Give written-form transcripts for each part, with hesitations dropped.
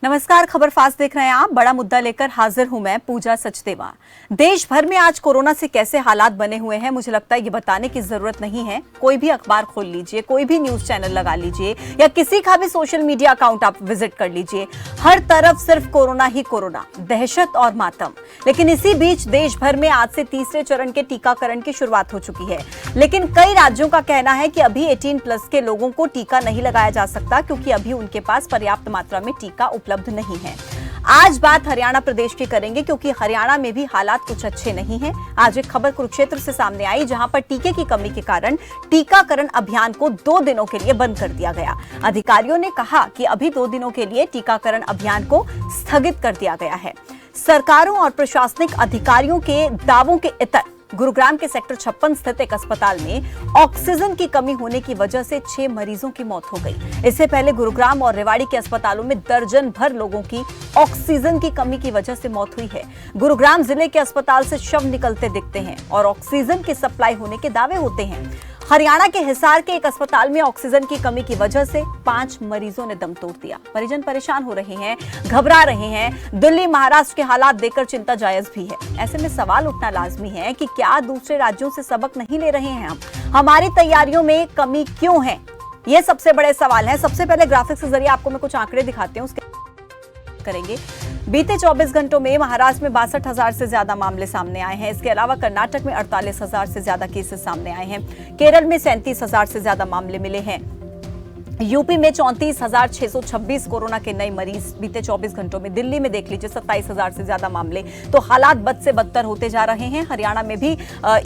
नमस्कार, खबर फास्ट देख रहे हैं आप। बड़ा मुद्दा लेकर हाजिर हूं मैं, पूजा सचदेवा। देश भर में आज कोरोना से कैसे हालात बने हुए हैं, मुझे लगता है ये बताने की जरूरत नहीं है। कोई भी अखबार खोल लीजिए, कोई भी न्यूज चैनल लगा लीजिए या किसी का भी सोशल मीडिया अकाउंट आप विजिट कर लीजिए, हर तरफ सिर्फ कोरोना ही कोरोना, दहशत और मातम। लेकिन इसी बीच देश भर में आज से तीसरे चरण के टीकाकरण की शुरुआत हो चुकी है। लेकिन कई राज्यों का कहना है कि अभी 18+ के लोगों को टीका नहीं लगाया जा सकता, क्योंकि अभी उनके पास पर्याप्त मात्रा में टीका उपलब्ध नहीं है। आज बात हरियाणा प्रदेश की करेंगे, क्योंकि हरियाणा में भी हालात कुछ अच्छे नहीं हैं। आज एक खबर कुरुक्षेत्र से सामने आई, जहां पर टीके की कमी के कारण टीकाकरण अभियान को 2 दिनों के लिए बंद कर दिया गया। अधिकारियों ने कहा कि अभी 2 दिनों के लिए टीकाकरण अभियान को स्थगित कर दिया गया है। सरकारों और प्रशासनिक अधिकारियों के दावों के इतर गुरुग्राम के सेक्टर 56 स्थित एक अस्पताल में ऑक्सीजन की कमी होने की वजह से 6 मरीजों की मौत हो गई। इससे पहले गुरुग्राम और रेवाड़ी के अस्पतालों में दर्जन भर लोगों की ऑक्सीजन की कमी की वजह से मौत हुई है। गुरुग्राम जिले के अस्पताल से शव निकलते दिखते हैं और ऑक्सीजन की सप्लाई होने के दावे होते हैं। हरियाणा के हिसार के एक अस्पताल में ऑक्सीजन की कमी की वजह से 5 मरीजों ने दम तोड़ दिया। परिजन परेशान हो रहे हैं, घबरा रहे हैं। दिल्ली, महाराष्ट्र के हालात देखकर चिंता जायज भी है। ऐसे में सवाल उठना लाजमी है कि क्या दूसरे राज्यों से सबक नहीं ले रहे हैं हम? हमारी तैयारियों में कमी क्यों है? ये सबसे बड़े सवाल है। सबसे पहले ग्राफिक्स के जरिए आपको मैं कुछ आंकड़े दिखाते हैं, उसके करेंगे। बीते 24 घंटों में महाराष्ट्र में 62,000 से ज्यादा मामले सामने आए हैं। इसके अलावा कर्नाटक में 48,000 से ज्यादा केसेस सामने आए हैं। केरल में 37,000 से ज्यादा मामले मिले हैं। यूपी में 34,626 कोरोना के नए मरीज बीते 24 घंटों में। दिल्ली में देख लीजिए 27,000 से ज्यादा मामले। तो हालात बद से बदतर होते जा रहे हैं। हरियाणा में भी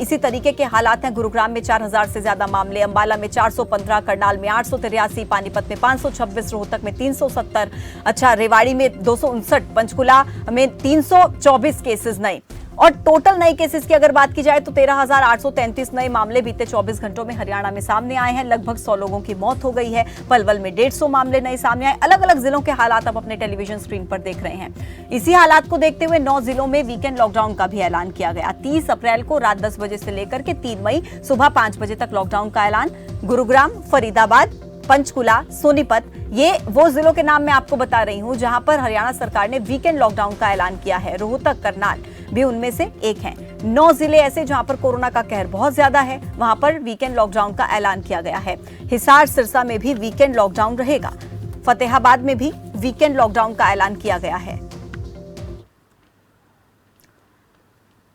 इसी तरीके के हालात हैं। गुरुग्राम में 4,000 से ज्यादा मामले, अंबाला में 415, करनाल में 883, पानीपत में 526, रोहतक में 370, रेवाड़ी में 259, पंचकुला में 324 केसेस नए। और टोटल नए केसेस की अगर बात की जाए तो 13,833 नए मामले बीते 24 घंटों में हरियाणा में सामने आए हैं। लगभग 100 लोगों की मौत हो गई है। पलवल में 150 मामले नए सामने आए। अलग अलग जिलों के हालात आप अपने टेलीविजन स्क्रीन पर देख रहे हैं। इसी हालात को देखते हुए 9 जिलों में वीकेंड लॉकडाउन का भी ऐलान किया गया। 30 अप्रैल को रात 10 बजे से लेकर के 3 मई सुबह 5 बजे तक लॉकडाउन का ऐलान। गुरुग्राम, फरीदाबाद, पंचकुला, सोनीपत, ये वो जिलों के नाम मैं आपको बता रही हूं जहां पर हरियाणा सरकार ने वीकेंड लॉकडाउन का ऐलान किया है। रोहतक, करनाल भी उनमें से एक हैं। 9 जिले ऐसे जहां पर कोरोना का कहर बहुत ज्यादा है, वहां पर वीकेंड लॉकडाउन का ऐलान किया गया है। हिसार, सिरसा में भी वीकेंड लॉकडाउन रहेगा। फतेहाबाद में भी वीकेंड लॉकडाउन का ऐलान किया गया है।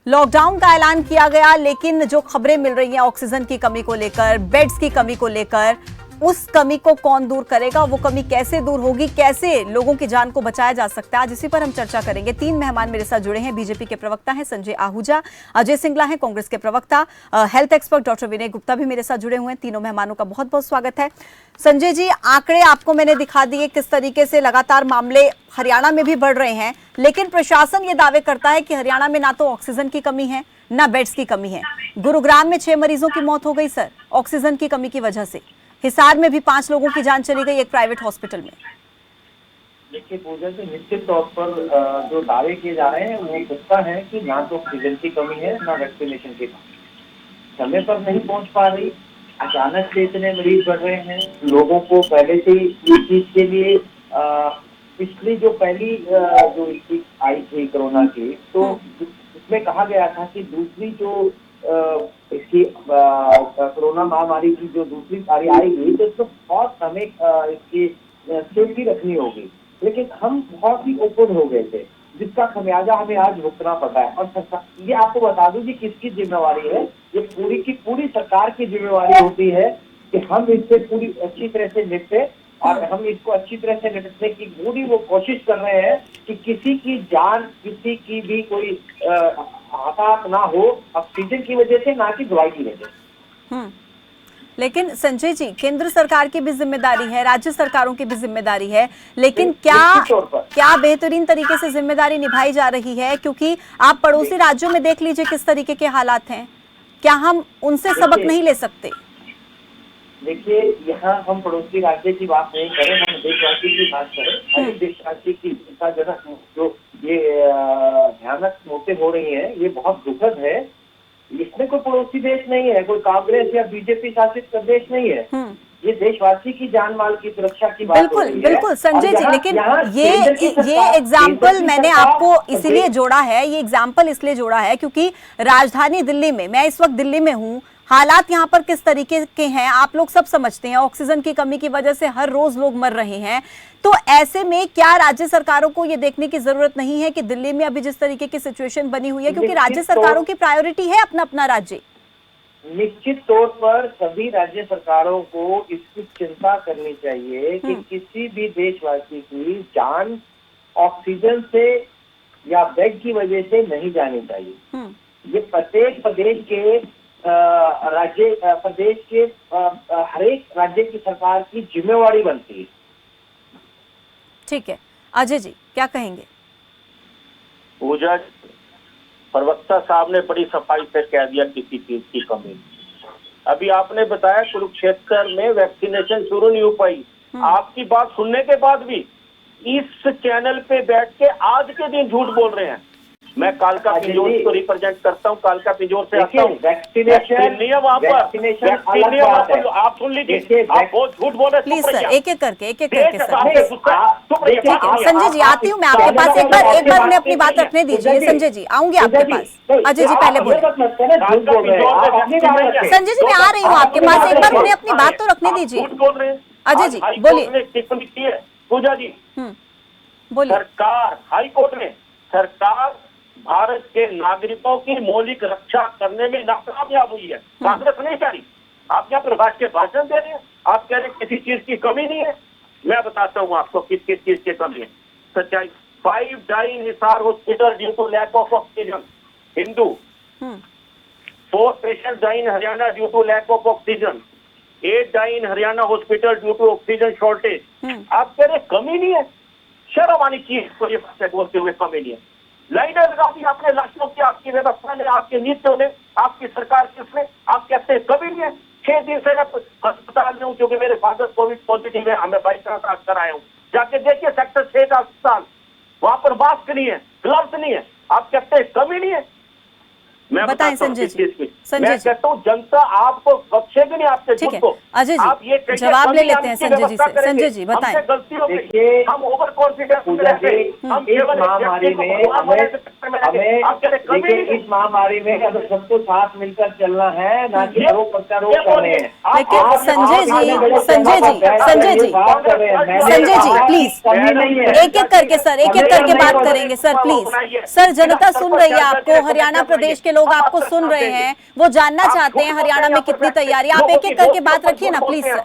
लॉकडाउन का ऐलान किया गया, लेकिन जो खबरें मिल रही हैं ऑक्सीजन की कमी को लेकर, बेड्स की कमी को लेकर, उस कमी को कौन दूर करेगा, वो कमी कैसे दूर होगी, कैसे लोगों की जान को बचाया जा सकता है, आज इसी पर हम चर्चा करेंगे। 3 मेहमान मेरे साथ जुड़े हैं। बीजेपी के प्रवक्ता हैं संजय आहूजा, अजय सिंगला हैं कांग्रेस के प्रवक्ता, हेल्थ एक्सपर्ट डॉक्टर विनय गुप्ता भी मेरे साथ जुड़े हुए हैं। तीनों मेहमानों का बहुत बहुत स्वागत है। संजय जी, आंकड़े आपको मैंने दिखा दिए किस तरीके से लगातार मामले हरियाणा में भी बढ़ रहे हैं, लेकिन प्रशासन ये दावे करता है कि हरियाणा में ना तो ऑक्सीजन की कमी है, ना बेड्स की कमी है। गुरुग्राम में 6 मरीजों की मौत हो गई सर, ऑक्सीजन की कमी की वजह से। हिसार में भी 5 लोगों की जान चली गई एक प्राइवेट हॉस्पिटल में। देखिए पूजा से निश्चित तौर पर जो दावे किए जा रहे हैं वो सत्ता है कि ना तो ऑक्सीजन की कमी है, ना वैक्सीनेशन की कमी। समय पर नहीं पहुंच पा रही, अचानक से इतने मरीज बढ़ रहे हैं। लोगों को पहले से ही इस चीज के लिए पिछली जो पहली जो स्थिति आई थी कोरोना की, तो उसमें कहा गया था कि दूसरी जो इसकी कोरोना महामारी की जो दूसरी पारी आएगी तो इसको बहुत हमें इसकी सेफ्टी रखनी होगी। लेकिन हम बहुत ही ओपन हो गए थे, जिसका खमियाजा हमें आज भुगतना पड़ा है। और ये आपको बता दूं कि किसकी जिम्मेवारी है, ये पूरी की पूरी सरकार की जिम्मेवारी होती है कि हम इससे पूरी अच्छी तरह से निपटे। और हम इसको अच्छी तरह से निपटने की पूरी वो कोशिश कर रहे हैं कि किसी की जान, किसी की भी कोई हताहत ना हो ऑक्सीजन की वजह से, ना कि दवाई की वजह से। लेकिन संजय जी, केंद्र सरकार की भी जिम्मेदारी है, राज्य सरकारों की भी जिम्मेदारी है, लेकिन क्या बेहतरीन तरीके से जिम्मेदारी निभाई जा रही है? क्योंकि आप पड़ोसी राज्यों में देख लीजिए किस तरीके के हालात हैं। क्या हम उनसे सबक नहीं ले सकते? देखिए, यहाँ हम पड़ोसी राज्य की बात नहीं करें, हम देशवासी की बात करें। हर देशवासी की चिंताजनक जो ये भयानक मौतें हो रही हैं, ये बहुत दुखद है। इसमें कोई पड़ोसी देश नहीं है, कोई कांग्रेस या बीजेपी शासित प्रदेश नहीं है। ये देशवासी की जान माल की सुरक्षा की बात हो बिल्कुल रही है। बिल्कुल संजय और जी, यहाँ- लेकिन यहाँ ये केंद्र की सरकार- एग्जाम्पल केंद्र की मैंने सरकार- आपको इसीलिए जोड़ा है, ये एग्जाम्पल इसलिए जोड़ा है क्योंकि राजधानी दिल्ली में, मैं इस वक्त दिल्ली में हूँ, हालात यहाँ पर किस तरीके के हैं आप लोग सब समझते हैं। ऑक्सीजन की कमी की वजह से हर रोज लोग मर रहे हैं। तो ऐसे में क्या राज्य सरकारों को ये देखने की जरूरत नहीं है कि दिल्ली में अभी जिस तरीके की सिचुएशन बनी हुई है, क्योंकि राज्य सरकारों की प्रायोरिटी है अपना अपना राज्य। निश्चित तौर पर सभी राज्य सरकारों को इसकी चिंता करनी चाहिए कि किसी भी देशवासी की जान ऑक्सीजन से या बेड की वजह से नहीं जानी चाहिए। ये प्रत्येक प्रदेश के हर एक राज्य की सरकार की जिम्मेवारी बनती है। ठीक है, अजय जी क्या कहेंगे? पूजा, प्रवक्ता साहब ने बड़ी सफाई से कह दिया किसी चीज की कमी। अभी आपने बताया कुरुक्षेत्र में वैक्सीनेशन शुरू नहीं हो पाई। आपकी बात सुनने के बाद भी इस चैनल पे बैठ के आज के दिन झूठ बोल रहे हैं। मैं कालका पिंजौर को रिप्रेजेंट करता हूँ, कालका पिंजौर से आता हूँ। वैक्सीनेशन नहीं है वहाँ पर, वैक्सीन नहीं है वहाँ पर। आप सुन लीजिए, आप बहुत झूठ बोल रहे हैं। प्लीज सर, एक एक करके सर। ठीक है संजय जी, आती हूँ मैं आपके पास। एक बार उन्हें अपनी बात रखने दीजिए। संजय जी आऊंगी आपके पास। अजय जी पहले बोले। संजय जी मैं आ रही हूँ आपके पास, एक बार उन्हें अपनी बात तो रखने दीजिए। अजय जी बोलिए। टिप्पणी की है पूजा जी, बोलिए। सरकार, हाई कोर्ट ने सरकार भारत के नागरिकों की मौलिक रक्षा करने में नाकामयाब हुई है। कांग्रेस नहीं कह रही। आप यहाँ पर राष्ट्रीय भाषण दे रहे हैं, आप कह रहे हैं किसी चीज की कमी नहीं है। मैं बताता हूँ आपको किस किस चीज की कमी है। सच्चाई, 5 die in Hisar hospital due to lack of oxygen. Hindu. 4 patients die in Haryana due to lack of oxygen. 8 die in Haryana hospital due to oxygen shortage. आप कह रहे कमी नहीं है? शर्म आनी चाहिए इसको ये बातें बोलते हुए। कमी नहीं है। लाइनें लगा दी आपने लाशों की, आपकी व्यवस्था ने, आपके नीतियों ने, आपकी सरकार किसने। आप कहते हैं कभी नहीं है। 6 दिन से अस्पताल में हूँ क्योंकि मेरे फादर कोविड पॉजिटिव है। हमें 22 कराए हूँ। जाके देखिए सेक्टर 6 का अस्पताल, वहां पर मास्क नहीं है, ग्लव्स नहीं है। आप कहते हैं कमी नहीं है। मैं बताएं संजय जी। मैं कहता हूँ जनता आपको बख्शेगी नहीं आपके ठीक है। को। अजय जी जवाब ले लेते हैं संजय जी से। संजय जी बताएं। देखिए, हम ओवर कॉन्फिडेंस हम इस महामारी में इस महामारी में अगर सबको साथ मिलकर चलना है, ना कि आरोप प्रत्यारोप करने हैं। लेकिन संजय जी प्लीज एक एक करके सर, एक एक करके बात करेंगे सर प्लीज। सर जनता सुन रही है आपको, हरियाणा प्रदेश के लोग आपको सुन रहे हैं, वो जानना चाहते हैं हरियाणा में कितनी तैयारी। आप एक एक करके बात रखिए ना प्लीज सर।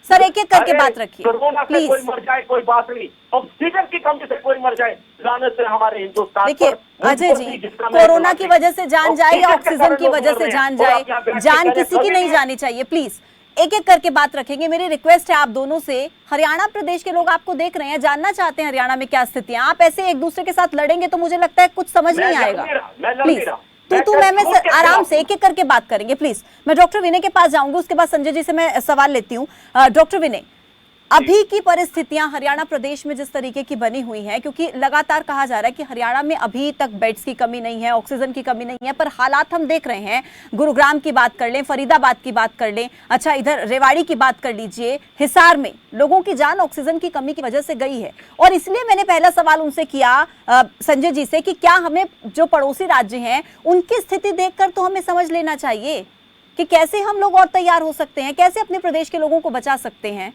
सर एक एक करके बात रखिए प्लीज। कोई मर जाए कोई बात नहीं, ऑक्सीजन की कमी से कोई मर जाए, लाने से हमारे हिंदुस्तान। देखिए अजय जी, कोरोना की वजह से जान जाए या ऑक्सीजन की वजह से जान जाए, जान किसी की नहीं जानी चाहिए। प्लीज एक एक करके बात रखेंगे। मेरी रिक्वेस्ट है आप दोनों से। हरियाणा प्रदेश के लोग आपको देख रहे हैं, जानना चाहते हैं हरियाणा में क्या स्थिति है। आप ऐसे एक दूसरे के साथ लड़ेंगे तो मुझे लगता है कुछ समझ नहीं आएगा। प्लीज तू मैं सर आराम से एक एक करके बात करेंगे प्लीज। मैं डॉक्टर विनय के पास जाऊंगी, उसके बाद संजय जी से मैं सवाल लेती हूँ। डॉक्टर विनय, अभी की परिस्थितियां हरियाणा प्रदेश में जिस तरीके की बनी हुई हैं, क्योंकि लगातार कहा जा रहा है कि हरियाणा में अभी तक बेड्स की कमी नहीं है, ऑक्सीजन की कमी नहीं है, पर हालात हम देख रहे हैं। गुरुग्राम की बात कर लें, फरीदाबाद की बात कर लें, अच्छा इधर रेवाड़ी की बात कर लीजिए, हिसार में लोगों की जान ऑक्सीजन की कमी की वजह से गई है। और इसलिए मैंने पहला सवाल उनसे किया संजय जी से कि क्या हमें जो पड़ोसी राज्य हैं उनकी स्थिति देखकर तो हमें समझ लेना चाहिए कि कैसे हम लोग और तैयार हो सकते हैं, कैसे अपने प्रदेश के लोगों को बचा सकते हैं।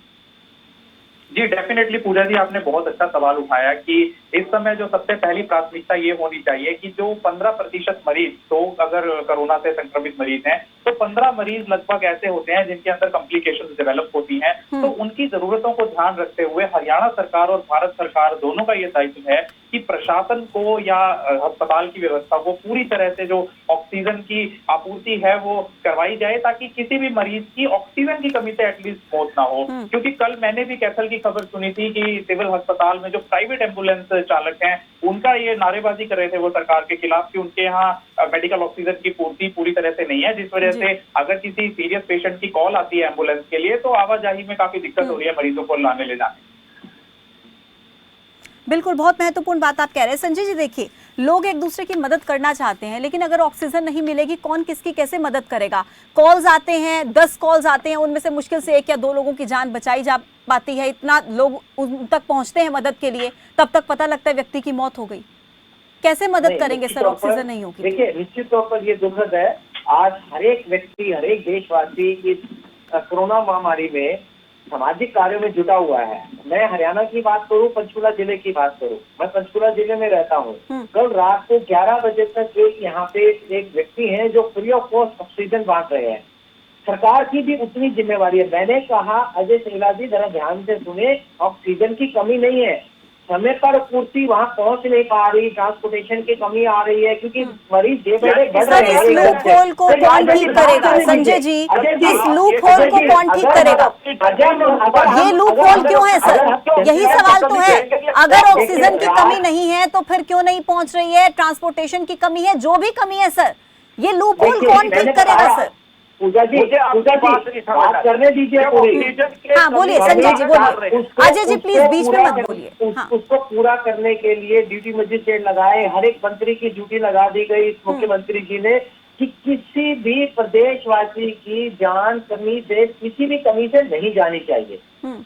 जी डेफिनेटली पूजा जी, आपने बहुत अच्छा सवाल उठाया कि इस समय जो सबसे पहली प्राथमिकता ये होनी चाहिए कि जो 15% मरीज तो अगर कोरोना से संक्रमित मरीज हैं तो 15 मरीज लगभग ऐसे होते हैं जिनके अंदर कॉम्प्लिकेशंस डेवलप होती हैं। तो उनकी जरूरतों को ध्यान रखते हुए हरियाणा सरकार और भारत सरकार दोनों का ये दायित्व है कि प्रशासन को या अस्पताल की व्यवस्था को पूरी तरह से जो ऑक्सीजन की आपूर्ति है वो करवाई जाए, ताकि किसी भी मरीज की ऑक्सीजन की कमी से एटलीस्ट मौत ना हो। क्योंकि कल मैंने भी कैथल की खबर सुनी थी कि सिविल अस्पताल में जो प्राइवेट एम्बुलेंस चालक हैं उनका ये नारेबाजी कर रहे थे वो सरकार के खिलाफ कि उनके यहाँ मेडिकल ऑक्सीजन की पूर्ति पूरी तरह से नहीं है, जिस वजह से अगर किसी सीरियस पेशेंट की कॉल आती है एम्बुलेंस के लिए तो आवाजाही में काफी दिक्कत हो रही है मरीजों को लाने ले जाने। बिल्कुल, बहुत महत्वपूर्ण बात आप कह रहे हैं संजय जी। देखिए लोग एक दूसरे की मदद करना चाहते हैं, लेकिन अगर ऑक्सीजन नहीं मिलेगी कौन किसकी कैसे मदद करेगा? कॉल्स आते हैं, 10 कॉल्स आते हैं, उनमें से मुश्किल से 1 या 2 लोगों की जान बचाई जा पाती है। इतना लोग उन तक पहुंचते हैं मदद के लिए, तब तक पता लगता है व्यक्ति की मौत हो गई। कैसे मदद करेंगे सर, ऑक्सीजन नहीं होगी? देखिए, निश्चित तौर पर ये दुखद है। आज हर एक व्यक्ति, हर एक देशवासी इस कोरोना महामारी में सामाजिक कार्यों में जुटा हुआ है। मैं हरियाणा की बात करूं, पंचकुला जिले की बात करूं, मैं पंचकुला जिले में रहता हूं। कल रात को 11 बजे तक यहाँ पे एक व्यक्ति हैं जो फ्री ऑफ कॉस्ट ऑक्सीजन बांट रहे हैं। सरकार की भी उतनी जिम्मेवारी है। मैंने कहा, अजय सिंगला जी जरा ध्यान से सुने, ऑक्सीजन की कमी नहीं है, समय पर पूर्ति वहां पहुंच नहीं पा रही, ट्रांसपोर्टेशन की कमी आ रही है, क्योंकि मरीज डे बाय डे बढ़ रहे हैं। इस लूप होल को कौन ठीक करेगा संजय जी? इस लूप होल को कौन ठीक करेगा? ये लूप होल क्यों है सर? यही सवाल तो है। अगर ऑक्सीजन की कमी नहीं है तो फिर क्यों नहीं पहुंच रही है? ट्रांसपोर्टेशन की कमी है, जो भी कमी है सर, ये लूप होल कौन ठीक करेगा सर? पूजा जी बात करने दीजिए पूरी। हाँ बोलिए संजय जी, बोलिए। अजय जी प्लीज बीच में मत बोलिए। हाँ। उसको पूरा करने के लिए ड्यूटी मजिस्ट्रेट लगाए, हर एक मंत्री की ड्यूटी लगा दी गई मुख्यमंत्री जी ने कि किसी भी प्रदेशवासी की जान कमी से, किसी भी कमी से नहीं जानी चाहिए।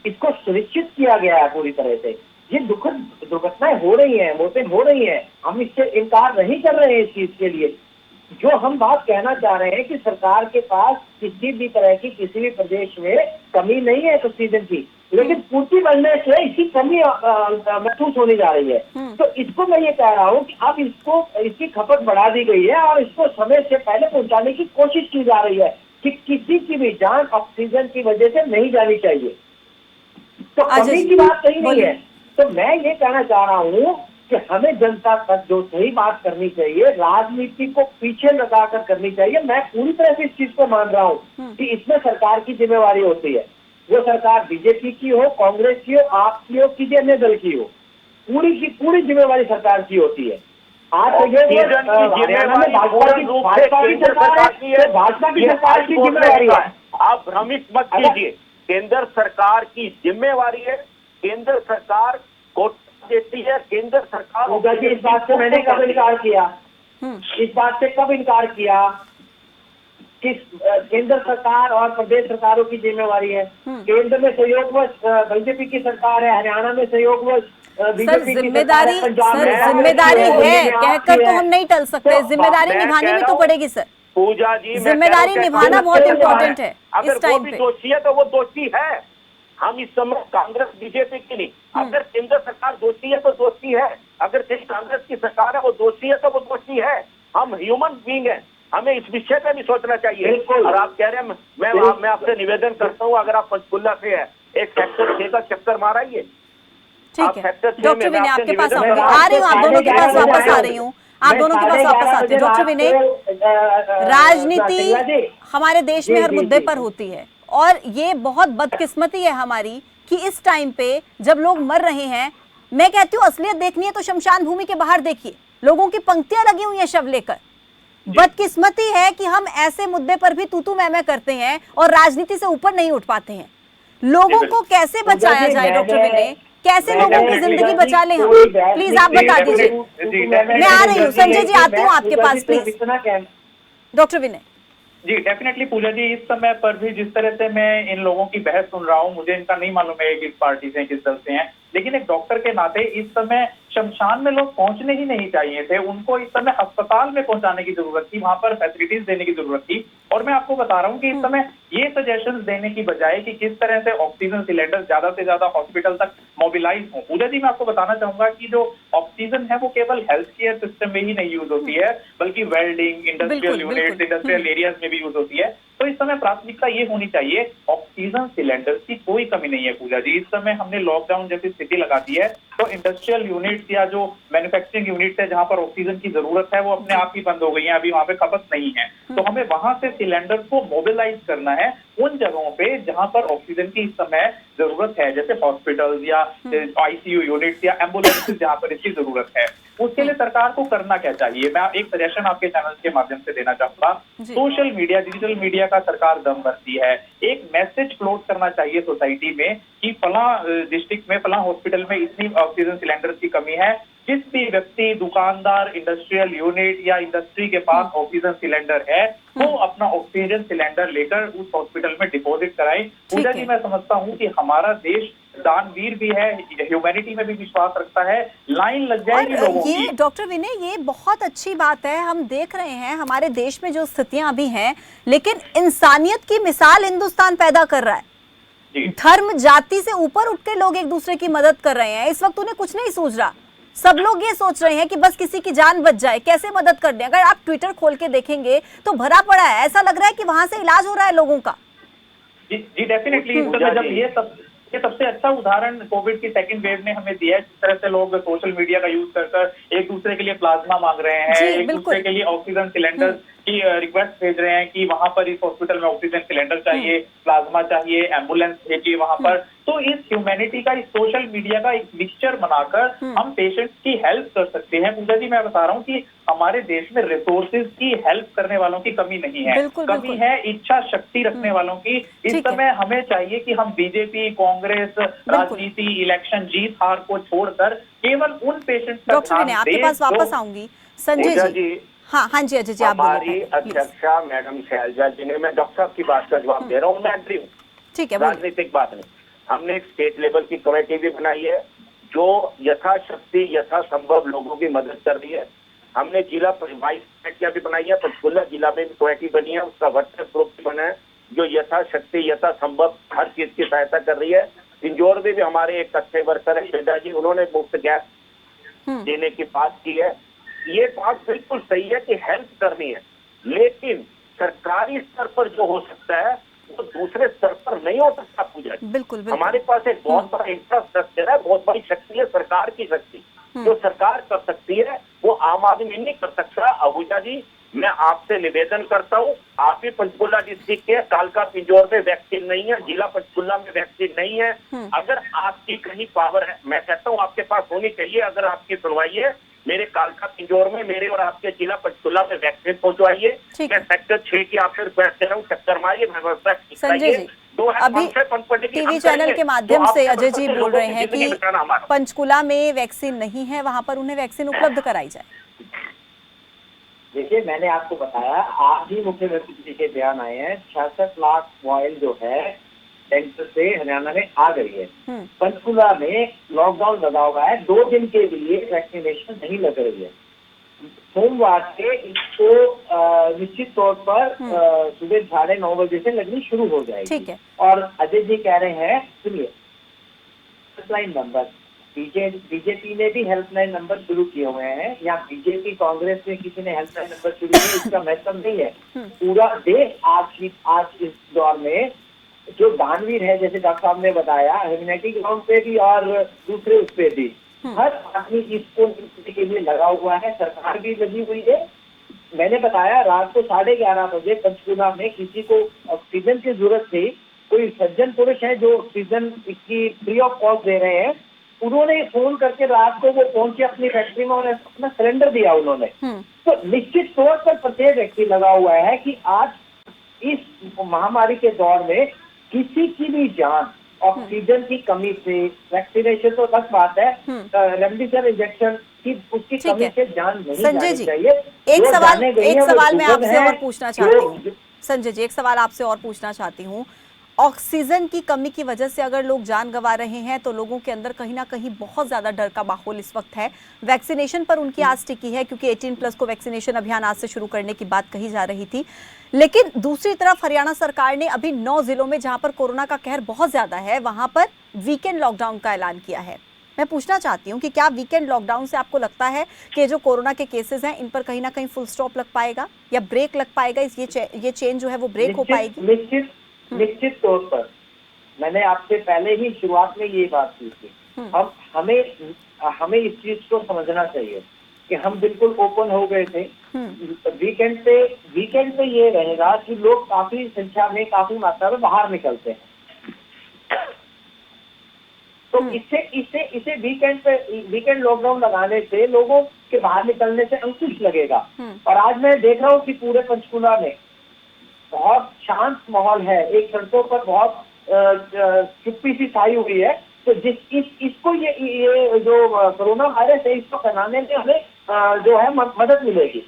इसको सुनिश्चित किया गया है पूरी तरह से। ये दुखद दुर्घटनाएं हो रही हैं, मौतें हो रही हैं, हम इससे इनकार नहीं कर रहे हैं इस चीज के लिए। जो हम बात कहना चाह रहे हैं कि सरकार के पास किसी भी तरह की, किसी भी प्रदेश में कमी नहीं है ऑक्सीजन की, लेकिन पूर्ति बढ़ने से इसकी कमी महसूस होने जा रही है। तो इसको मैं ये कह रहा हूँ कि अब इसकी खपत बढ़ा दी गई है और इसको समय से पहले पहुंचाने की कोशिश की जा रही है कि किसी की भी जान ऑक्सीजन की वजह से नहीं जानी चाहिए। तो कमी की बात कहीं नहीं है। तो मैं ये कहना चाह रहा हूँ कि हमें जनता तक जो सही बात करनी चाहिए, राजनीति को पीछे लगाकर करनी चाहिए। मैं पूरी तरह से इस चीज को मान रहा हूँ कि इसमें सरकार की जिम्मेवारी होती है। वो सरकार बीजेपी की हो, कांग्रेस की हो, आपकी हो, किसी अन्य दल की हो, पूरी की पूरी जिम्मेवारी सरकार की होती है। आज हरियाणा में भाजपा की सरकार की जिम्मेवारी है। आप भ्रमित मत कीजिए, केंद्र सरकार की जिम्मेवारी है। केंद्र सरकार को देती है, केंद्र सरकार। इस बात से मैंने कब इनकार किया? इस बात से कब इनकार किया? किस केंद्र सरकार और प्रदेश सरकारों की जिम्मेवारी है। केंद्र में सहयोगवश बीजेपी की सरकार है, हरियाणा में सहयोगवश बीजेपी की जिम्मेदारी है, कहकर तो हम नहीं टल सकते। जिम्मेदारी निभानी भी तो पड़ेगी सर। पूजा जी, जिम्मेदारी निभाना बहुत इम्पोर्टेंट है इस टाइम पे। दोषी है तो वो दोषी है। हम इस समय कांग्रेस बीजेपी की नहीं, अगर केंद्र सरकार दोषी है तो दोषी है, अगर कांग्रेस की सरकार है वो दोषी है तो वो दोषी है। हम ह्यूमन बीइंग है, हमें इस विषय पे भी सोचना चाहिए। और आप कह रहे हैं, मैं आपसे निवेदन करता हूँ, अगर आप पंचकुला से है, एक सेक्टर 6 का चक्कर माराइए। ठीक है डॉक्टर विनय, आपके पास आऊंगी, आ रही हूँ, आप दोनों के पास वापस आ रही हूँ, आप दोनों के पास वापस आते हैं। डॉक्टर विनय, राजनीति हमारे देश में हर मुद्दे पर होती है और ये बहुत बदकिस्मती है हमारी कि इस टाइम पे जब लोग मर रहे हैं, मैं कहती हूँ असलियत देखनी है तो शमशान भूमि के बाहर देखिए, लोगों की पंक्तियां लगी हुई हैं शव लेकर। बदकिस्मती है कि हम ऐसे मुद्दे पर भी तू मैं करते हैं और राजनीति से ऊपर नहीं उठ पाते हैं। लोगों को कैसे बचाया जाए डॉक्टर विनय, कैसे लोगों की जिंदगी बचा ले हम, प्लीज आप बता दीजिए। मैं आ रही हूँ संजय जी, आती हूँ आपके पास please. Doctor Vinay ji, definitely Pooja ji, इस समय पर भी जिस तरह से मैं इन लोगों की बहस सुन रहा हूँ, मुझे इनका नहीं मालूम है किस पार्टी से, किस दल से हैं, लेकिन एक डॉक्टर के नाते इस समय शमशान में लोग पहुंचने ही नहीं चाहिए थे। उनको इस समय अस्पताल में पहुंचाने की जरूरत थी, वहां पर फैसिलिटीज देने की जरूरत थी। और मैं आपको बता रहा हूँ कि इस समय ये सजेशंस देने की बजाय कि किस तरह से ऑक्सीजन सिलेंडर ज्यादा से ज्यादा हॉस्पिटल तक मोबिलाइज हो। पूजा जी, मैं आपको बताना चाहूंगा कि जो ऑक्सीजन है वो केवल हेल्थ केयर सिस्टम में ही नहीं यूज होती है, बल्कि welding, industrial unit, industrial areas में भी यूज होती है। तो इस समय प्राथमिकता ये होनी चाहिए, ऑक्सीजन सिलेंडर की कोई कमी नहीं है पूजा जी। इस समय हमने लॉकडाउन जैसी स्थिति लगा दी है, तो इंडस्ट्रियल यूनिट्स या जो मैन्युफैक्चरिंग यूनिट्स है जहां पर ऑक्सीजन की जरूरत है, वो अपने आप ही बंद हो गई है, अभी वहां पे खपत नहीं है। तो हमें वहां से सिलेंडर को मोबिलाइज करना है उन जगहों पे जहां पर ऑक्सीजन की इस समय जरूरत है, जैसे हॉस्पिटल्स या आईसीयू यूनिट्स या एम्बुलेंसेज जहां पर इसकी जरूरत है। उसके लिए सरकार को करना क्या चाहिए, मैं एक सजेशन आपके चैनल के माध्यम से देना चाहूंगा। सोशल मीडिया, डिजिटल मीडिया का सरकार दम भरती है, एक मैसेज फ्लोट करना चाहिए सोसाइटी में कि फला डिस्ट्रिक्ट में, फला हॉस्पिटल में इतनी ऑक्सीजन सिलेंडर की कमी है, जिस भी व्यक्ति, दुकानदार, इंडस्ट्रियल यूनिट या इंडस्ट्री के पास ऑक्सीजन सिलेंडर है, वो अपना ऑक्सीजन सिलेंडर लेकर उस हॉस्पिटल में डिपॉजिट कराए। पूजा जी, मैं समझता हूँ कि हमारा देश दानवीर भी है, ह्यूमैनिटी में भी विश्वास रखता है, लाइन लग जाएगी लोगों की। ये डॉक्टर विनय, ये बहुत अच्छी बात है। हम देख रहे हैं हमारे देश में जो स्थितियां अभी हैं, लेकिन इंसानियत की मिसाल हिंदुस्तान पैदा कर रहा है। धर्म जाति से ऊपर उठ के लोग एक दूसरे की मदद कर रहे हैं। इस वक्त उन्हें कुछ नहीं सूझ रहा, सब लोग ये सोच रहे हैं कि बस किसी की जान बच जाए, कैसे मदद कर दें। अगर आप ट्विटर खोल के देखेंगे तो भरा पड़ा है, ऐसा लग रहा है कि वहां से इलाज हो रहा है लोगों का। जी डेफिनेटली। जब ये सबसे अच्छा उदाहरण कोविड की सेकंड वेव ने हमें दिया है, जिस तरह से लोग सोशल मीडिया का यूज कर एक दूसरे के लिए प्लाज्मा मांग रहे हैं, एक दूसरे के लिए ऑक्सीजन सिलेंडर की रिक्वेस्ट भेज रहे हैं कि वहां पर इस हॉस्पिटल में ऑक्सीजन सिलेंडर चाहिए, प्लाज्मा चाहिए, एम्बुलेंस भेजिए वहां पर। तो इस ह्यूमैनिटी का, इस सोशल मीडिया का एक मिक्सचर बनाकर हम पेशेंट्स की हेल्प कर सकते हैं। पूजा जी, मैं बता रहा हूँ कि हमारे देश में रिसोर्सेज की हेल्प करने वालों की कमी नहीं है, कमी है इच्छा शक्ति रखने वालों की। इस समय हमें चाहिए कि हम बीजेपी, कांग्रेस, राजनीति, इलेक्शन जीत हार को छोड़कर केवल उन पेशेंट्स का डॉक्टर विनय, आपके पास वापस आऊंगी। संजय जी। हाँ जी अजय जी, आप हमारी अध्यक्षा मैडम शैलजा जी ने, मैं डॉक्टर साहब की बात का जवाब दे रहा हूँ, मैं एग्री हूँ, ठीक है, राजनीतिक बात नहीं। हमने एक स्टेट लेवल की कमेटी भी बनाई है जो यथाशक्ति यथासंभव लोगों की मदद कर रही है। हमने जिला वाइस कमेटियां भी बनाई है, पंचकुला जिला में भी कमेटी बनी है, उसका व्हाट्सएप ग्रुप भी बना है जो यथाशक्ति यथासंभव हर चीज की सहायता कर रही है। इंदौर में भी हमारे एक अच्छे वर्कर है श्वेता जी, उन्होंने मुफ्त गैस देने की बात की है। ये बात बिल्कुल सही है कि हेल्प करनी है, लेकिन सरकारी स्तर पर जो हो सकता है वो दूसरे स्तर पर नहीं हो सकता। पूजा, बिल्कुल। हमारे पास एक बहुत बड़ा इंफ्रास्ट्रक्चर है, बहुत बड़ी शक्ति है, सरकार की शक्ति। जो सरकार कर सकती है वो आम आदमी नहीं कर सकता। अहूजा जी, मैं आपसे निवेदन करता हूँ, आप ही पंचकुला डिस्ट्रिक्ट के, कालका पिंजौर में वैक्सीन नहीं है, जिला पंचकुला में वैक्सीन नहीं है। अगर आपकी कहीं पावर है, मैं कहता हूँ आपके पास होनी चाहिए, अगर आपकी सुनवाई है, मेरे कालका पिंजौर में, मेरे और आपके जिला पंचकुला में वैक्सीन पहुंचवाइए। मैं सेक्टर 6 की आपसे रिक्वेस्ट कर रहा हूँ, चक्कर मारिए, व्यवस्था संजय जी, अभी टीवी चैनल के माध्यम से अजय जी बोल रहे हैं कि पंचकुला में वैक्सीन नहीं है, वहां पर उन्हें वैक्सीन उपलब्ध कराई जाए। देखिए, मैंने आपको बताया, आज ही मुख्यमंत्री जी के बयान आए हैं, 66 लाख वॉयल जो है सेंटर से हरियाणा में आ गई है। पंचकुला में लॉकडाउन लगा हुआ है, 2 दिन के लिए वैक्सीनेशन नहीं लग रही है। सोमवार से इसको निश्चित तौर पर सुबह 9:30 बजे से लगनी शुरू हो जाएगी। ठीक है। और अजय जी कह रहे हैं, सुनिए, हेल्पलाइन नंबर, बीजेपी ने भी हेल्पलाइन नंबर शुरू किए हुए हैं, या बीजेपी कांग्रेस में किसी ने हेल्पलाइन नंबर शुरू किए, इसका मतलब नहीं है। पूरा देश आज इस दौर में जो दानवीर है, जैसे डॉक्टर साहब ने बताया, ह्यूमैनिटी ग्राउंड पे भी और दूसरे उस पे भी, हर आदमी इसको के लिए लगा हुआ है, सरकार भी लगी हुई है। मैंने बताया, रात को 11:30 बजे पंचकुला में किसी को ऑक्सीजन की जरूरत थी, कोई सज्जन पुरुष है जो ऑक्सीजन इसकी फ्री ऑफ कॉस्ट दे रहे हैं, उन्होंने फोन करके रात को वो पहुंचे अपनी फैक्ट्री में और अपना सिलेंडर दिया उन्होंने। तो निश्चित तौर पर प्रत्येक व्यक्ति लगा हुआ है कि आज इस महामारी के दौर में किसी की भी जान ऑक्सीजन की कमी से, वैक्सीनेशन तो अलग बात है, रेमडेसिविर इंजेक्शन की उसकी कमी से जान नहीं जानी चाहिए। एक सवाल मैं आपसे और पूछना चाहती हूँ संजय जी, एक सवाल आपसे और पूछना चाहती हूँ। ऑक्सीजन की कमी की वजह से अगर लोग जान गंवा रहे हैं तो लोगों के अंदर कहीं ना कहीं बहुत ज्यादा डर का माहौल इस वक्त है। वैक्सीनेशन पर उनकी आस टिकी है क्योंकि 18+ को वैक्सीनेशन अभियान आज से शुरू करने की बात कही जा रही थी, लेकिन दूसरी तरफ हरियाणा सरकार ने अभी 9 जिलों में जहां पर कोरोना का कहर बहुत ज्यादा है वहां पर वीकेंड लॉकडाउन का ऐलान किया है। मैं पूछना चाहती हूँ कि क्या वीकेंड लॉकडाउन से आपको लगता है कि जो कोरोना के केसेस हैं इन पर कहीं ना कहीं फुल स्टॉप लग पाएगा या ब्रेक लग पाएगा, ये चेन जो है वो ब्रेक हो पाएगी? निश्चित तौर पर मैंने आपसे पहले ही शुरुआत में ये बात की थी, हमें इस चीज को समझना चाहिए कि हम बिल्कुल ओपन हो गए थे। वीकेंड पे ये रहेगा कि लोग काफी संख्या में, काफी मात्रा में बाहर निकलते हैं, तो इससे वीकेंड लॉकडाउन लगाने से लोगों के बाहर निकलने से अंकुश लगेगा। और आज मैं देख रहा हूँ कि पूरे पंचकुला में बहुत शांत माहौल है, एक सड़कों पर बहुत चुप्पी सी छाई हुई है, तो इसको ये जो कोरोना वायरस है इसको फैलाने में हमें जो है मदद मिलेगी।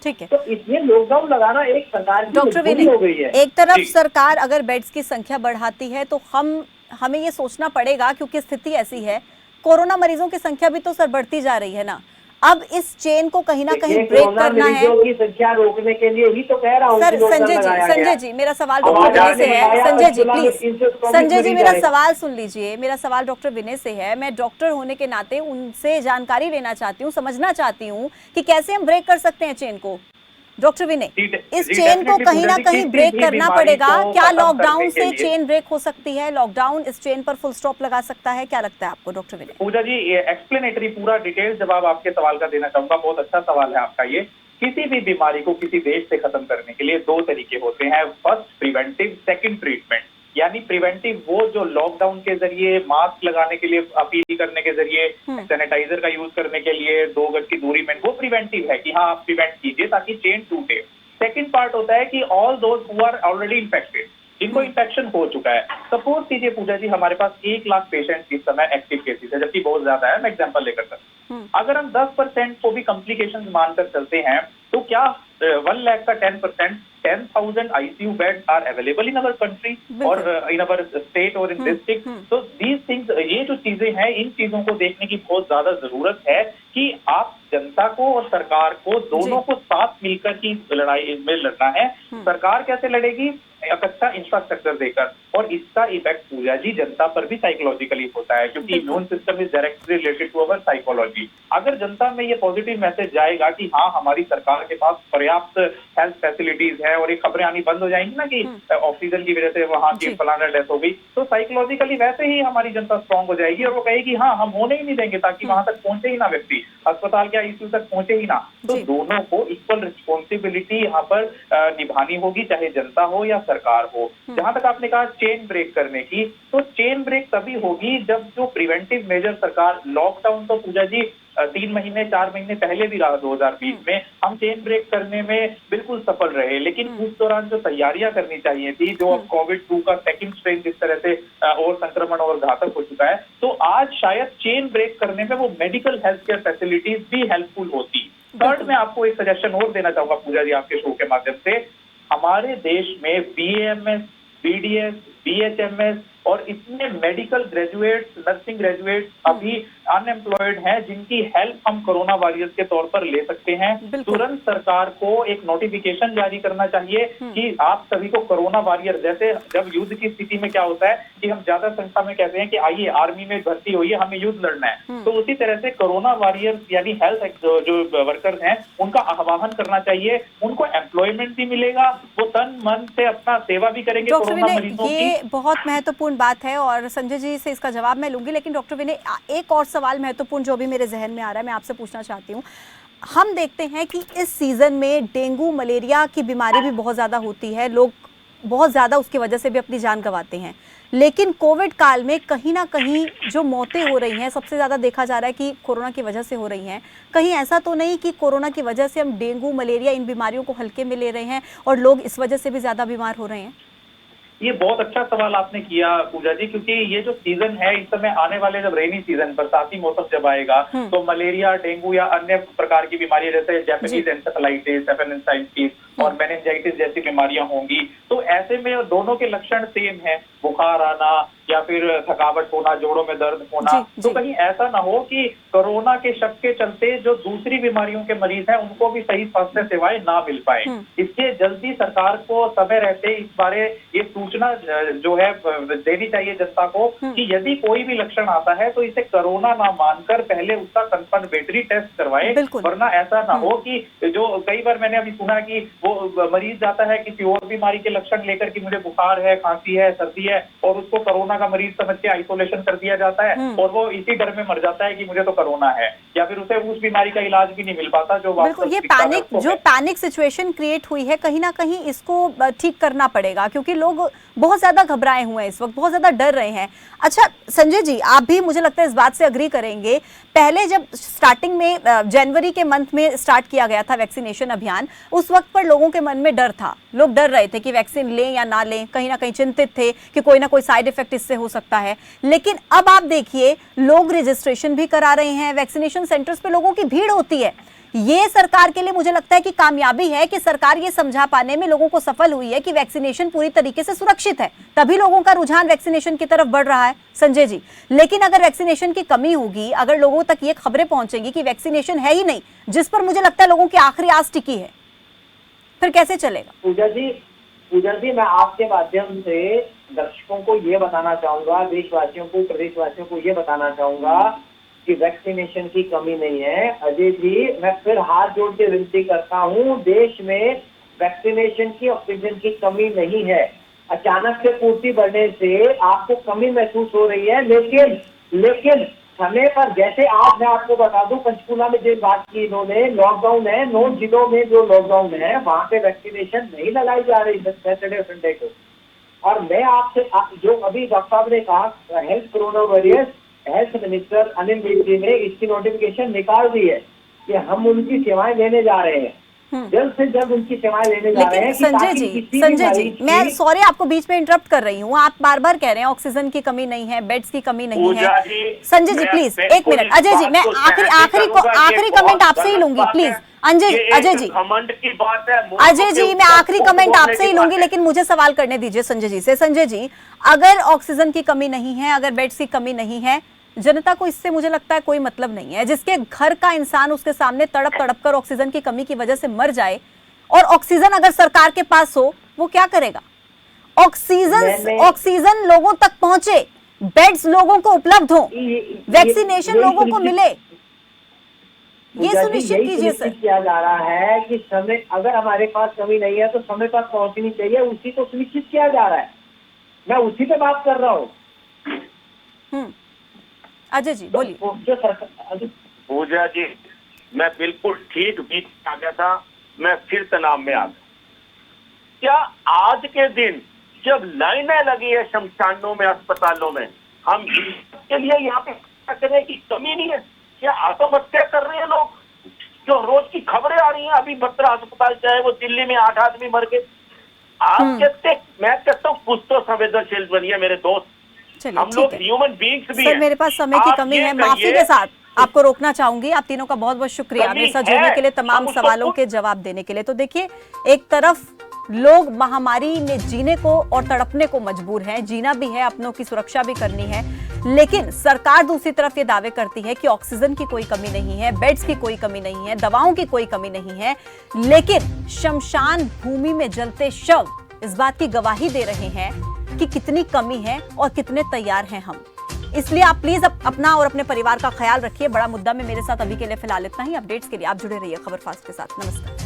ठीक है, तो इसमें लॉकडाउन लगाना एक सरकार की डॉक्टर मजबूरी विनय, हो गई है। एक तरफ सरकार अगर बेड्स की संख्या बढ़ाती है तो हमें ये सोचना पड़ेगा, क्योंकि स्थिति ऐसी है, कोरोना मरीजों की संख्या भी तो सर बढ़ती जा रही है ना। अब इस चेन को कहीं ना कहीं ब्रेक करना है। की संख्या रोकने के लिए ही तो कह रहा हूँ। सर संजय जी मेरा सवाल डॉक्टर विनय से है। संजय जी प्लीज, संजय जी मेरा सवाल सुन लीजिए। मेरा सवाल डॉक्टर विनय से है। मैं डॉक्टर होने के नाते उनसे जानकारी लेना चाहती हूँ, समझना चाहती हूँ कि कैसे हम ब्रेक कर सकते हैं चेन को। डॉक्टर विनय, इस चेन को कहीं ना कहीं ब्रेक करना पड़ेगा। क्या लॉकडाउन से चेन ब्रेक हो सकती है? लॉकडाउन इस चेन पर फुल स्टॉप लगा सकता है? क्या लगता है आपको डॉक्टर विनय? पूजा जी, एक्सप्लेनेटरी पूरा डिटेल जवाब आपके सवाल का देना चाहूंगा। बहुत अच्छा सवाल है आपका ये। किसी भी बीमारी को किसी देश से खत्म करने के लिए दो तरीके होते हैं। First preventive, second treatment. यानी प्रिवेंटिव वो जो लॉकडाउन के जरिए मास्क लगाने के लिए अपील करने के जरिए, सैनिटाइजर का यूज करने के लिए 2 गज की दूरी में, वो प्रिवेंटिव है कि हाँ आप प्रिवेंट कीजिए ताकि चेन टूटे। सेकंड पार्ट होता है कि all those who are already infected, जिनको इन्फेक्शन हो चुका है। सपोज कीजिए पूजा जी, हमारे पास 1 लाख पेशेंट इस समय एक्टिव केसेस है, जबकि बहुत ज्यादा है। मैं एग्जांपल लेकर चलूं, अगर हम 10% को भी कॉम्प्लिकेशंस मानकर चलते हैं तो क्या 1 लाख का 10%, 10,000 ICU beds are available in our country और इन अवर स्टेट और इन डिस्ट्रिक्ट। तो दीज थिंग्स, ये जो चीजें हैं, इन चीजों को देखने की बहुत ज्यादा जरूरत है कि आप जनता को और सरकार को दोनों को साथ मिलकर ही लड़ाई में लड़ना है। सरकार कैसे लड़ेगी? एक अच्छा इंफ्रास्ट्रक्चर देकर। और इसका इफेक्ट पूजा जी जनता पर भी साइकोलॉजिकली होता है, क्योंकि immune system is directly related to our psychology. अगर जनता में ये पॉजिटिव मैसेज जाएगा कि हाँ हमारी सरकार के पास पर्याप्त हेल्थ फैसिलिटीज है, और ये खबरें आनी बंद हो जाएंगी ना कि ऑक्सीजन की वजह से वहां की फलाना डेथ हो गई, तो साइकोलॉजिकली वैसे ही हमारी जनता स्ट्रांग हो जाएगी और वो कहेगी हाँ हम होने ही नहीं देंगे ताकि वहां तक पहुंचे ही ना व्यक्ति, अस्पताल के ICU तक पहुंचे ही ना। तो दोनों को इक्वल रिस्पॉन्सिबिलिटी यहाँ पर निभानी होगी, चाहे जनता हो या सरकार हो। जहां तक आपने कहा चेन ब्रेक करने की, तो चेन ब्रेक तभी होगी जब जो प्रिवेंटिव मेजर सरकार, लॉकडाउन तो पूजा जी 3 महीने 4 महीने पहले भी रहा 2020 में, हम चेन ब्रेक करने में बिल्कुल सफल रहे। लेकिन उस दौरान जो तैयारियां करनी चाहिए थी, जो अब कोविड-2 का सेकंड स्ट्रेन जिस तरह से और संक्रमण और घातक हो चुका है, तो आज शायद चेन ब्रेक करने में वो मेडिकल हेल्थ केयर फैसिलिटीज भी हेल्पफुल होती। थर्ड, मैं आपको एक सजेशन और देना चाहूंगा पूजा जी आपके शो के माध्यम से। हमारे देश में BAMS, BDS, BHMS और इतने मेडिकल ग्रेजुएट्स, नर्सिंग ग्रेजुएट्स अभी अनएम्प्लॉयड हैं, जिनकी हेल्प हम कोरोना वॉरियर्स के तौर पर ले सकते हैं। तुरंत सरकार को एक नोटिफिकेशन जारी करना चाहिए कि आप सभी को कोरोना वॉरियर, जैसे जब युद्ध की स्थिति में क्या होता है कि हम ज्यादा संख्या में कहते हैं कि आइए आर्मी में भर्ती होइए, हमें युद्ध लड़ना है, तो उसी तरह से कोरोना वॉरियर्स यानी हेल्थ जो वर्कर्स हैं उनका आह्वान करना चाहिए। उनको एम्प्लॉयमेंट भी मिलेगा, वो तन मन से अपना सेवा भी करेंगे कोरोना मरीजों की। ये बहुत महत्वपूर्ण बात है और संजय जी से इसका जवाब मैं लूंगी, लेकिन डॉक्टर विनय, एक और सवाल महत्वपूर्ण जो भी मेरे जहन में आ रहा है, मैं आपसे पूछना चाहती हूँ। हम देखते हैं कि इस सीजन में डेंगू मलेरिया की बीमारी भी बहुत ज्यादा होती है, लोग बहुत ज्यादा उसकी वजह से भी अपनी जान गंवाते हैं, लेकिन कोविड काल में कहीं ना कहीं जो मौतें हो रही हैं सबसे ज्यादा देखा जा रहा है कि कोरोना की वजह से हो रही हैं। कहीं ऐसा तो नहीं कि कोरोना की वजह से हम डेंगू मलेरिया इन बीमारियों को हल्के में ले रहे हैं और लोग इस वजह से भी ज्यादा बीमार हो रहे हैं? ये बहुत अच्छा सवाल आपने किया पूजा जी, क्योंकि ये जो सीजन है इस समय आने वाले, जब रेनी सीजन, बरसाती मौसम जब आएगा, तो मलेरिया, डेंगू या अन्य प्रकार की बीमारियां जैसे जैपनीज एन्सेफेलाइटिस, एपेंडिसाइटिस और मेनिंजाइटिस जैसी बीमारियां होंगी। तो ऐसे में दोनों के लक्षण सेम है, बुखार आना या फिर थकावट होना, जोड़ों में दर्द होना। तो कहीं ऐसा ना हो कि कोरोना के शक के चलते जो दूसरी बीमारियों के मरीज हैं उनको भी सही स्वास्थ्य सेवाएं ना मिल पाए। इसलिए जल्दी सरकार को समय रहते इस बारे ये सूचना जो है देनी चाहिए जनता को कि यदि कोई भी लक्षण आता है तो इसे कोरोना ना मानकर पहले उसका कंफर्मेटरी टेस्ट करवाए, वरना ऐसा ना हो कि जो कई बार मैंने अभी सुना कि वो मरीज जाता है किसी और बीमारी के लक्षण लेकर कि मुझे बुखार है, खांसी है, सर्दी है, और उसको कोरोना का मरीज समझ के आइसोलेशन कर दिया जाता है और वो इसी डर में मर जाता है कि मुझे तो कोरोना है, या फिर उसे उस बीमारी का इलाज भी नहीं मिल पाता। जो बिल्कुल, ये पैनिक सिचुएशन क्रिएट हुई है, कहीं ना कहीं इसको ठीक करना पड़ेगा, क्योंकि लोग बहुत ज्यादा घबराए हुए हैं इस वक्त, बहुत ज्यादा डर रहे हैं। अच्छा संजय जी, आप भी मुझे लगता है इस बात से अग्री करेंगे, पहले जब स्टार्टिंग में जनवरी के मंथ में स्टार्ट किया गया था वैक्सीनेशन अभियान, उस वक्त पर लोगों के मन में डर था, लोग डर रहे थे कि वैक्सीन लें या ना लें, कहीं ना कहीं चिंतित थे कि कोई ना कोई साइड इफेक्ट इससे हो सकता है। लेकिन अब आप देखिए, लोग रजिस्ट्रेशन भी करा रहे हैं, वैक्सीनेशन सेंटर्स पे लोगों की भीड़ होती है। ये सरकार के लिए मुझे लगता है कि कामयाबी है कि सरकार ये समझा पाने में लोगों को सफल हुई है कि वैक्सीनेशन पूरी तरीके से सुरक्षित है, तभी लोगों का रुझान वैक्सीनेशन की तरफ बढ़ रहा है संजय जी। लेकिन अगर वैक्सीनेशन की कमी होगी, अगर लोगों तक ये खबरें पहुंचेंगी कि वैक्सीनेशन है ही नहीं, जिस पर मुझे लगता है लोगों की आखिरी आस टिकी है, फिर कैसे चलेगा? पूजा जी मैं आपके माध्यम से दर्शकों को ये बताना चाहूंगा, देशवासियों को, प्रदेशवासियों को ये बताना चाहूंगा कि वैक्सीनेशन की कमी नहीं है। अजय जी, मैं फिर हाथ जोड़ के विनती करता हूँ, देश में वैक्सीनेशन की, ऑक्सीजन की कमी नहीं है। अचानक से पूर्ति बढ़ने से आपको कमी महसूस हो रही है, लेकिन समय पर, जैसे आज मैं आपको बता दूं, पंचकुला में जो बात की इन्होंने, लॉकडाउन है, 9 जिलों में जो लॉकडाउन है वहां पे वैक्सीनेशन नहीं लगाई जा रही सैटरडे संडे को। और मैं आपसे जो अभी डॉक्टर साहब ने कहा, health corona warriors, health minister Anil Vij ने इसकी नोटिफिकेशन निकाल दी है कि हम उनकी सेवाएं लेने जा रहे हैं, जल्द से जल्द उनकी सेवाएं लेने जा रहे हैं। संजय जी, मैं सॉरी आपको बीच में इंटरप्ट कर रही हूँ, आप बार बार कह रहे हैं ऑक्सीजन की कमी नहीं है, बेड्स की कमी नहीं है। संजय जी प्लीज एक मिनट, अजय जी मैं आखिरी कमेंट आपसे ही लूंगी प्लीज। अजय जी घमंड की बात है। अजय जी मैं आखिरी कमेंट आपसे ही लूंगी, लेकिन मुझे सवाल करने दीजिए संजय जी से। संजय जी, अगर ऑक्सीजन की कमी नहीं है, अगर बेड्स की कमी नहीं है, जनता को इससे मुझे लगता है कोई मतलब नहीं है। जिसके घर का इंसान उसके सामने तड़प तड़प कर ऑक्सीजन की कमी की वजह से मर जाए, और ऑक्सीजन अगर सरकार के पास हो, वो क्या करेगा? ऑक्सीजन लोगों तक पहुंचे, बेड्स लोगों को उपलब्ध हो, वैक्सीनेशन लोगों को मिले, ये सुनिश्चित कीजिए सर। किया जा रहा है कि समय, अगर हमारे पास कमी नहीं है तो समय पर पहुंचनी चाहिए, उसी को सुनिश्चित किया जा रहा है। मैं उसी पे बात कर रहा हूँ। अजय जी बोलिए। पूजा जी, मैं बिल्कुल ठीक बीच आ गया था, मैं फिर तनाव में आ गया। क्या आज के दिन जब लाइनें लगी है शमशानों में, अस्पतालों में, हम इसके लिए यहाँ पे करें कि कमी नहीं है? क्या आत्महत्या कर रहे हैं लोग? जो रोज की खबरें आ रही हैं, अभी 12 अस्पताल, चाहे वो दिल्ली में 8 आदमी मर गए। आप कहते, मैं कहता हूँ कुछ तो संवेदनशील बनिए मेरे दोस्त, हम लोग ह्यूमन बीइंग्स भी हैं। सर मेरे पास समय की कमी है, माफी के साथ आपको रोकना चाहूंगी। आप तीनों का बहुत बहुत शुक्रिया मेरे साथ जुड़ने के लिए, तमाम सवालों के जवाब देने के लिए। तो देखिए, एक तरफ लोग महामारी में जीने को और तड़पने को मजबूर हैं, जीना भी है, अपनों की सुरक्षा भी करनी है, लेकिन सरकार दूसरी तरफ ये दावे करती है कि ऑक्सीजन की कोई कमी नहीं है, बेड्स की कोई कमी नहीं है, दवाओं की कोई कमी नहीं है। लेकिन शमशान भूमि में जलते शव इस बात की गवाही दे रहे हैं कि कितनी कमी है और कितने तैयार हैं हम। इसलिए आप प्लीज अपना और अपने परिवार का ख्याल रखिए। बड़ा मुद्दा में मेरे साथ अभी के लिए फिलहाल इतना ही। अपडेट्स के लिए आप जुड़े रहिए खबर फास्ट के साथ। नमस्कार।